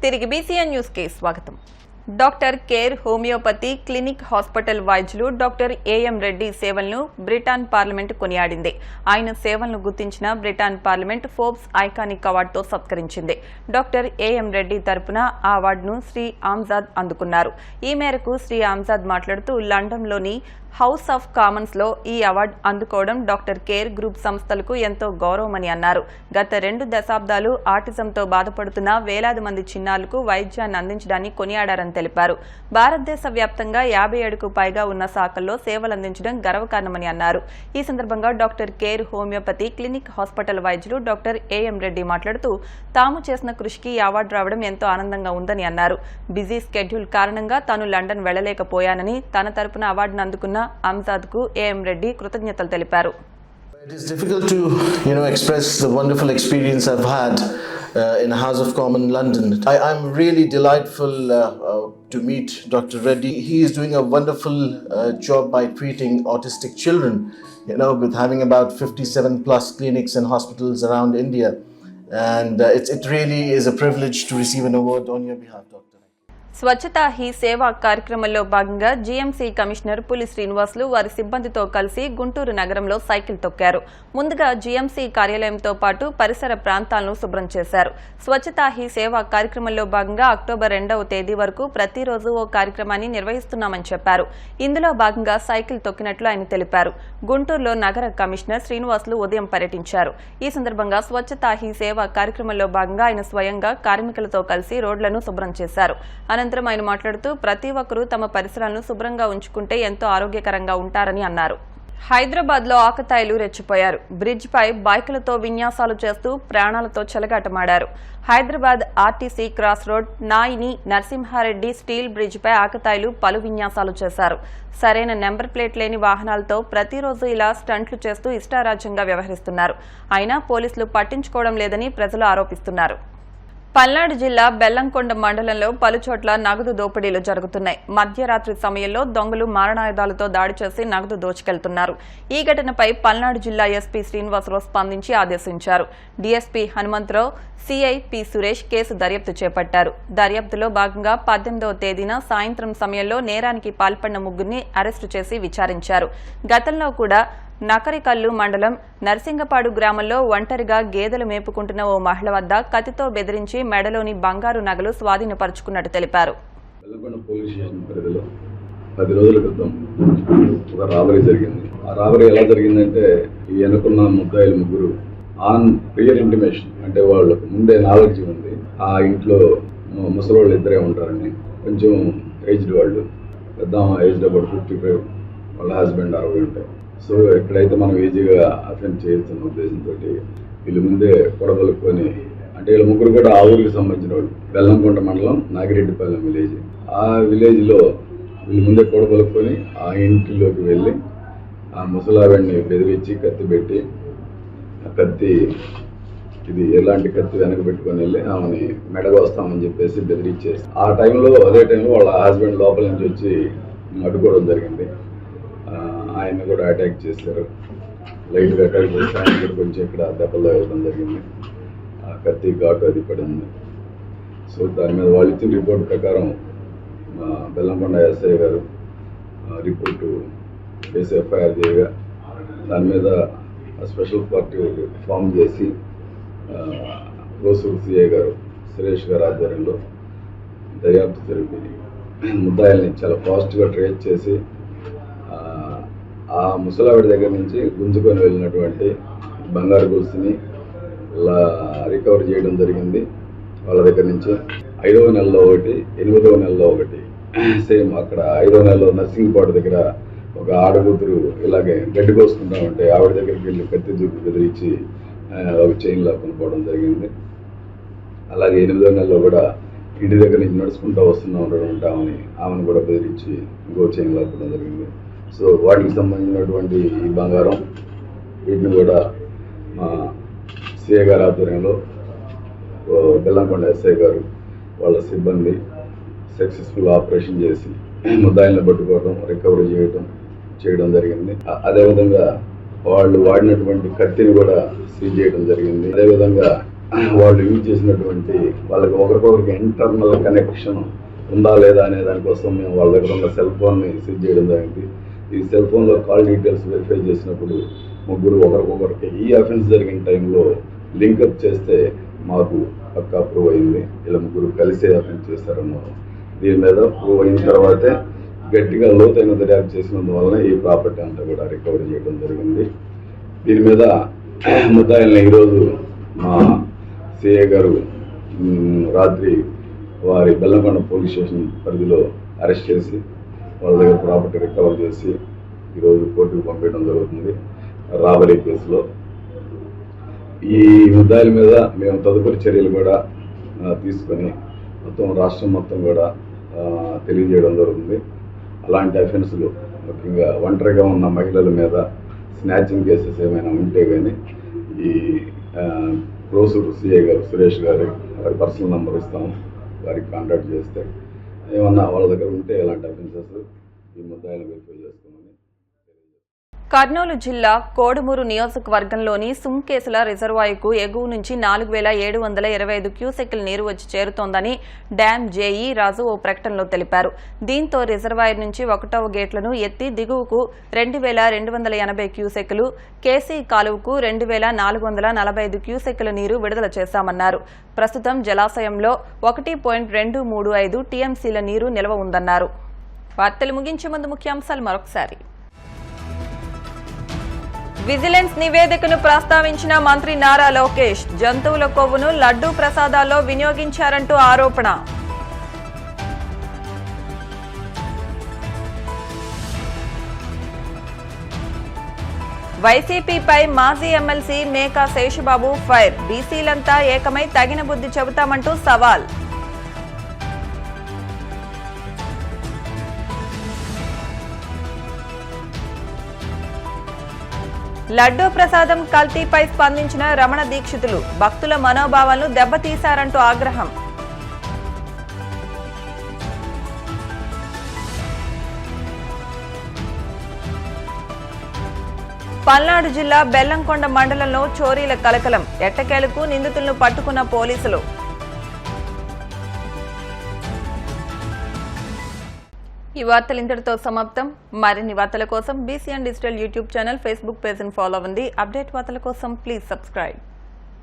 తిరిగి BCN news కి స్వాగతం. Doctor care homeopathy clinic hospital వైద్యులు డాక్టర్ ఏఎం రెడ్డి సేవలను బ్రిటన్ పార్లమెంట్ కొనియాడింది. ఆయన సేవలను గుర్తించిన బ్రిటన్ పార్లమెంట్ ఫోర్బ్స్ ఐకానిక్ అవార్డుతో సత్కరించింది. డాక్టర్ ఏఎం రెడ్డి తరపున ఆ అవార్డును శ్రీ ఆమ్జాద్ అందుకున్నారు. ఈ మేరకు శ్రీ ఆమ్జాద్ మాట్లాడుతూ లండన్లోని హౌస్ ఆఫ్ కామన్స్ లో ఈ అవార్డు అందుకోవడం డాక్టర్ కేర్ గ్రూప్ సంస్థలకు ఎంతో గౌరవమని అన్నారు. గత 2 దశాబ్దాలు ఆటిజంతో బాధపడుతున్న వేలాది మంది చిన్నారులకు వైద్యాన్ని అందించడాన్ని కొనియాడారని తెలిపారు. భారతదేశ వ్యాప్తంగా 57కు పైగా ఉన్న శాఖల్లో సేవలందించడం గర్వకారణమని అన్నారు. ఈ సందర్భంగా doctor care homeopathy clinic hospital వైద్యులు డాక్టర్ ఏఎం రెడ్డి మాట్లాడుతూ తాము చేసిన కృషికి ఈ అవార్డు రావడం ఎంతో ఆనందంగా ఉందని అన్నారు. బిజీ స్కెడ్యూల్ కారణంగా తాను లండన్ వెళ్లలేకపోయానని తన తరపున అవార్డును అందుకున్న ఆమ్జాద్ కు ఏఎం రెడ్డి కృతజ్ఞతలు తెలిపారు. It is difficult to express the wonderful experience I've had in House of Commons London. I'm really delightful to meet Dr. Reddy. He is doing a wonderful job by treating autistic children, with having about 57 plus clinics and hospitals around India. And it really is a privilege to receive an award on your behalf, Dr. Swachhata he సేవా కార్యక్రమంలో భాగంగా GMC commissioner పులి శ్రీనివాసులు వారి సిబ్బందితో కలిసి గుంటూరు నగరంలో cycle తొక్కారు. ముందుగా GMC కార్యాలయంతో పాటు పరిసర ప్రాంతాలను శుభ్రం చేశారు. స్వచ్ఛతా హీ సేవా కార్యక్రమంలో భాగంగా అక్టోబర్ 2వ తేదీ వరకు ప్రతిరోజు ఓ కార్యక్రమాన్ని నిర్వహిస్తున్నామని చెప్పారు. ఇందులో భాగంగా సైకిల్ తొక్కినట్లు ఆయన తెలిపారు. గుంటూరులో నగర కమిషనర్ శ్రీనివాసులు ఉదయం పర్యటించారు. ఈ సందర్భంగా స్వచ్ఛతా హీ సేవా కార్యక్రమంలో భాగంగా ఆయన స్వయంగా కార్మికులతో కలిసి రోడ్లను శుభ్రం చేశారు. అనంతరం ఆయన మాట్లాడుతూ ప్రతి ఒక్కరూ తమ పరిసరాలను శుభ్రంగా ఉంచుకుంటే ఎంతో ఆరోగ్యకరంగా ఉంటారని అన్నారు. హైదరాబాద్ లో ఆకతాయిలు రెచ్చిపోయారు. బ్రిడ్జ్ పై బైకులతో విన్యాసాలు చేస్తూ ప్రాణాలతో చెలగాటమాడారు. Hyderabad RTC cross road Nayini Narasimha Reddy steel bridge పై ఆకతాయిలు పలు విన్యాసాలు చేశారు. సరైన నెంబర్ ప్లేట్ లేని వాహనాలతో ప్రతిరోజు ఇలా స్టంట్లు చేస్తూ ఇష్టారాజ్యంగా వ్యవహరిస్తున్నారు. అయినా పోలీసులు పట్టించుకోవడం లేదని ప్రజలు ఆరోపిస్తున్నారు. పల్నాడు జిల్లా బెల్లంకొండ మండలంలో పలుచోట్ల నగదు దోపిడీలు జరుగుతున్నాయి. మధ్యరాత్రి సమయంలో దొంగలు మారణాయుధాలతో దాడి చేసి నగదు దోచుకెళ్తున్నారు. ఈ ఘటనపై పల్నాడు జిల్లా ఎస్పీ శ్రీనివాసరావు స్పందించి ఆదేశించారు. DSP Hanumantharao, CI P Suresh case దర్యాప్తు చేపట్టారు. దర్యాప్తులో భాగంగా 18వ తేదీన సాయంత్రం సమయంలో నేరానికి పాల్పడిన ముగ్గురిని అరెస్టు చేసి విచారించారు. గతంలో కూడా నకరికల్లు మండలం నర్సింగపాడు గ్రామంలో ఒంటరిగా గేదెలు మేపుకుంటున్న ఓ మహిళ వద్ద కత్తితో బెదిరించి మెడలోని బంగారు నగలు స్వాధీనపరుచుకున్నట్టు తెలిపారు. 10 రోజుల క్రితం ఒక రాబరీ జరిగింది. ఆ రాబరీ ఎలా జరిగిందంటే ఈ వెనుకున్న ముద్దాయిలు ముగ్గురు ఆన్ ప్రియర్ ఇంటిమేషన్, అంటే వాళ్ళకు ముందే నాలెడ్జ్ ఉంది ఆ ఇంట్లో ముసలోళ్ళు ఇద్దరే ఉంటారని, కొంచెం ఏజ్డ్ వాళ్ళు, పెద్ద ఏజ్డ్ అబౌట్ 55, వాళ్ళ హస్బెండ్ 60 ఉంటాయి. సో ఎక్కడైతే మనం ఈజీగా అఫెండ్ చేస్తున్న ఉద్దేశంతో వీళ్ళు ముందే కొడబలుకొని, అంటే వీళ్ళ ముగ్గురు కూడా ఆ ఊరికి సంబంధించిన వాళ్ళు, బెల్లంకొండ మండలం నాగిరెడ్డిపాలెం విలేజ్. ఆ విలేజ్లో వీళ్ళు ముందే కొడబలుకొని ఆ ఇంటిలోకి వెళ్ళి ఆ ముసలావిడిని బెదిరించి కత్తి పెట్టి, ఆ కత్తి ఇది ఎలాంటి కత్తి వెనక పెట్టుకొని వెళ్ళి ఆమెని మెడగొస్తామని చెప్పేసి బెదిరించేసి, అదే టైంలో వాళ్ళ హస్బెండ్ లోపల నుంచి వచ్చి అడ్డుకోవడం జరిగింది. ఆయన కూడా అటాక్ చేశారు. లైట్గా అటాక్ చేసి ఆయన కూడా కొంచెం ఇక్కడ దెబ్బలు తగలడం జరిగింది. ఆ కత్తి ఘాటు అది పడింది. సో దాని మీద వాళ్ళు ఇచ్చిన రిపోర్ట్ ప్రకారం బెల్లంకొండ ఎస్ఐ గారు రిపోర్టు చేసి ఎఫ్ఐఆర్ చేయగా దాని మీద స్పెషల్ పార్టీ ఫామ్ చేసి రోసూరు సిఐ గారు సురేష్ గారు ఆధ్వర్యంలో దర్యాప్తు జరిపి ముద్దాయిల్ని చాలా ఫాస్ట్గా ట్రేస్ చేసి ఆ ముసలావిడ దగ్గర నుంచి గుంజుకొని వెళ్ళినటువంటి బంగారు గొలుసుని రికవర్ చేయడం జరిగింది. వాళ్ళ దగ్గర నుంచి 5వ నెలలో ఒకటి, 8వ నెలలో ఒకటి, సేమ్ అక్కడ 5వ నెలలో నర్సింగ్పాడు దగ్గర ఒక ఆడకూతురు ఇలాగే గడ్డి కోసుకుంటా ఉంటే ఆవిడ దగ్గరికి వెళ్ళి కత్తి దూకి బెదిరించి ఒక చైన్ లాక్కొని పోవడం జరిగింది. అలాగే 8వ నెలలో కూడా ఇంటి దగ్గర నుంచి నడుచుకుంటూ వస్తున్నటువంటి ఆమెను కూడా బెదిరించి ఇంకో చైన్ లాక్కోవడం జరిగింది. సో వాటికి సంబంధించినటువంటి ఈ బంగారం వీటిని కూడా మా సిఐ గారి ఆధ్వర్యంలో బెల్లంకొండ ఎస్ఐ గారు వాళ్ళ సిబ్బంది సక్సెస్ఫుల్ ఆపరేషన్ చేసి ముద్దాయిల్ని పట్టుకోవడం, రికవరీ చేయడం జరిగింది. అదేవిధంగా వాళ్ళు వాడినటువంటి కత్తిని కూడా సీజ్ చేయడం జరిగింది. అదేవిధంగా వాళ్ళు యూజ్ చేసినటువంటి వాళ్ళకి ఒకరికొకరికి ఇంటర్నల్ కనెక్షన్ ఉందా లేదా అనే దానికోసం మేము వాళ్ళ దగ్గర ఉన్న సెల్ ఫోన్ని సీజ్ చేయడం జరిగింది. ఈ సెల్ ఫోన్లో కాల్ డీటెయిల్స్ వెరిఫై చేసినప్పుడు ముగ్గురు ఒకరికొకరికి ఈ అఫెన్స్ జరిగిన టైంలో లింకప్ చేస్తే మాకు పక్కా ప్రూవ్ అయింది. ఇలా ముగ్గురు కలిసే అఫెన్స్ చేశారన్నారు. దీని మీద ప్రూవ్ అయిన తర్వాతే గట్టిగా లోతైన దర్యాప్తు చేసినందువలన ఈ ప్రాపర్టీ అంతా కూడా రికవరీ చేయడం జరిగింది. దీని మీద ముద్దాయిల్ని ఈరోజు మా సిఐ గారు రాత్రి వారి బెల్లంకొండ పోలీస్ స్టేషన్ పరిధిలో అరెస్ట్ చేసి వాళ్ళ దగ్గర ప్రాపర్టీ రికవర్ చేసి ఈరోజు కోర్టుకు పంపించడం జరుగుతుంది. రాబరీ కేసులో ఈ ముద్దాయిల మీద మేము తదుపరి చర్యలు కూడా తీసుకొని మొత్తం రాష్ట్రం మొత్తం కూడా తెలియజేయడం జరుగుతుంది. అలాంటి అఫెన్సులు ముఖ్యంగా ఒంటరిగా ఉన్న మహిళల మీద స్నాచింగ్ కేసెస్ ఏమైనా ఉంటే కానీ ఈ ప్రోసూరు సిఐ గారు సురేష్ గారి పర్సనల్ నెంబర్ ఇస్తాము, వారికి కాంటాక్ట్ చేస్తే ఏమన్నా వాళ్ళ దగ్గర ఉంటే ఎలాంటి అఫెన్సెస్ ఈ ముద్దాయిలను వెరిఫై చేసుకోమని. కర్నూలు జిల్లా కోడుమూరు నియోజకవర్గంలోని సుంకేసుల రిజర్వాయర్కు ఎగువ నుంచి 4725 క్యూసెక్కుల నీరు వచ్చి చేరుతోందని డ్యాం జేఈ రాజు ఓ ప్రకటనలో తెలిపారు. దీంతో రిజర్వాయర్ నుంచి 1వ గేట్లను ఎత్తి దిగువకు 2280 క్యూసెక్కులు, కేసీ కాలువకు 2445 క్యూసెక్కుల నీరు విడుదల చేశామన్నారు. ప్రస్తుతం జలాశయంలో 1.235 టీఎంసీల నీరు నిల్వ ఉందన్నారు. వార్తలు ముగించే ముందు ముఖ్యాంశాలు మరొకసారి. విజిలెన్స్ నివేదికను ప్రస్తావించిన మంత్రి నారా లోకేష్, జంతువుల కొవ్వును లడ్డూ ప్రసాదాల్లో వినియోగించారంటూ ఆరోపణ. వైసీపీపై మాజీ ఎమ్మెల్సీ మేకా శేషబాబు ఫైర్, బీసీలంతా ఏకమై తగిన బుద్ధి చెబుతామంటూ సవాల్. లడ్డూ ప్రసాదం కల్తీపై స్పందించిన రమణ దీక్షితులు, భక్తుల మనోభావాలను దెబ్బతీశారంటూ ఆగ్రహం. పల్నాడు జిల్లా బెల్లంకొండ మండలంలో చోరీల కలకలం, ఎట్టకేలకు నిందితులను పట్టుకున్న పోలీసులు. ఈ వార్తలు ఇంతటితో సమాప్తం. మరిన్ని వార్తల కోసం BCN digital YouTube channel, Facebook పేజ్ని ఫాలో అవ్వండి. అప్డేట్ వార్తల కోసం ప్లీజ్ సబ్స్క్రైబ్.